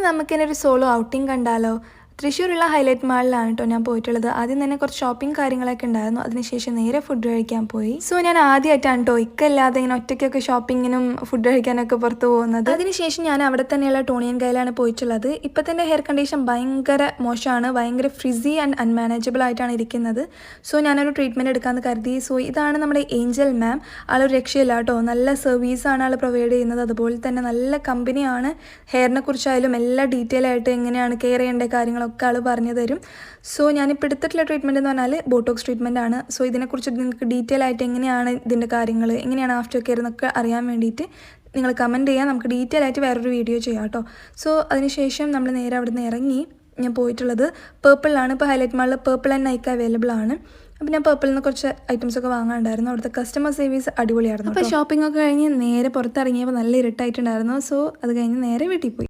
നമുക്കിങ്ങനെ ഒരു solo outing കണ്ടാലോ? തൃശ്ശൂരുള്ള ഹൈലൈറ്റ് മാളിലാണ് കേട്ടോ ഞാൻ പോയിട്ടുള്ളത്. ആദ്യം തന്നെ കുറച്ച് ഷോപ്പിംഗ് കാര്യങ്ങളൊക്കെ ഉണ്ടായിരുന്നു. അതിനുശേഷം നേരെ ഫുഡ് കഴിക്കാൻ പോയി. സോ ഞാൻ ആദ്യമായിട്ടാണ് കേട്ടോ ഇക്കല്ലാതെ ഇങ്ങനെ ഒറ്റയ്ക്കൊക്കെ ഷോപ്പിങ്ങിനും ഫുഡ് കഴിക്കാനൊക്കെ പുറത്ത് പോകുന്നത്. അതിനുശേഷം ഞാൻ അവിടെ തന്നെയുള്ള ടോണിയൻ കയ്യിലാണ് പോയിട്ടുള്ളത്. ഇപ്പം തന്നെ ഹെയർ കണ്ടീഷൻ ഭയങ്കര മോശമാണ്, ഭയങ്കര ഫ്രിസി ആൻഡ് അൺമാനേജബിൾ ആയിട്ടാണ് ഇരിക്കുന്നത്. സോ ഞാനൊരു ട്രീറ്റ്മെൻറ്റ് എടുക്കാമെന്ന് കരുതി. സോ ഇതാണ് നമ്മുടെ ഏഞ്ചൽ മാം. ആളൊരു രക്ഷയില്ല കേട്ടോ, നല്ല സർവീസാണ് ആൾ പ്രൊവൈഡ് ചെയ്യുന്നത്. അതുപോലെ തന്നെ നല്ല കമ്പനിയാണ്. ഹെയറിനെ കുറിച്ചായാലും എല്ലാ ഡീറ്റെയിൽ ആയിട്ട് എങ്ങനെയാണ് കെയർ ചെയ്യേണ്ട കാര്യങ്ങളൊക്കെ ആൾ പറഞ്ഞു തരും. സോ ഞാനിപ്പോൾ എടുത്തിട്ടുള്ള ട്രീറ്റ്മെൻറ്റ് എന്ന് പറഞ്ഞാൽ ബോട്ടോക്സ് ട്രീറ്റ്മെൻ്റ് ആണ്. സോ ഇതിനെക്കുറിച്ച് നിങ്ങൾക്ക് ഡീറ്റെയിൽ ആയിട്ട് എങ്ങനെയാണ് ഇതിൻ്റെ കാര്യങ്ങൾ, എങ്ങനെയാണ് ആഫ്റ്റർ കെയർ എന്നൊക്കെ അറിയാൻ വേണ്ടിയിട്ട് നിങ്ങൾ കമൻറ്റ് ചെയ്യാം. നമുക്ക് ഡീറ്റെയിൽ ആയിട്ട് വേറൊരു വീഡിയോ ചെയ്യാം കേട്ടോ. സോ അതിനുശേഷം നമ്മൾ നേരെ അവിടെ നിന്ന് ഇറങ്ങി ഞാൻ പോയിട്ടുള്ളത് പേർപ്പിളിലാണ്. ഇപ്പോൾ ഹൈലൈറ്റ് മാളിൽ പേർപ്പിൾ ആൻഡ് നൈക്ക് അവൈലബിൾ ആണ്. അപ്പോൾ ഞാൻ പേർപ്പിളിൽ നിന്ന് കുറച്ച് ഐറ്റംസ് ഒക്കെ വാങ്ങാനുണ്ടായിരുന്നു. അവിടുത്തെ കസ്റ്റമർ സർവീസ് അടിപൊളിയായിരുന്നു. അപ്പോൾ ഷോപ്പിംഗ് ഒക്കെ കഴിഞ്ഞ് നേരെ പുറത്തിറങ്ങിയപ്പോൾ നല്ല ഇരുട്ടായിട്ടുണ്ടായിരുന്നു. സോ അത് കഴിഞ്ഞ് നേരെ വീട്ടിൽ പോയി.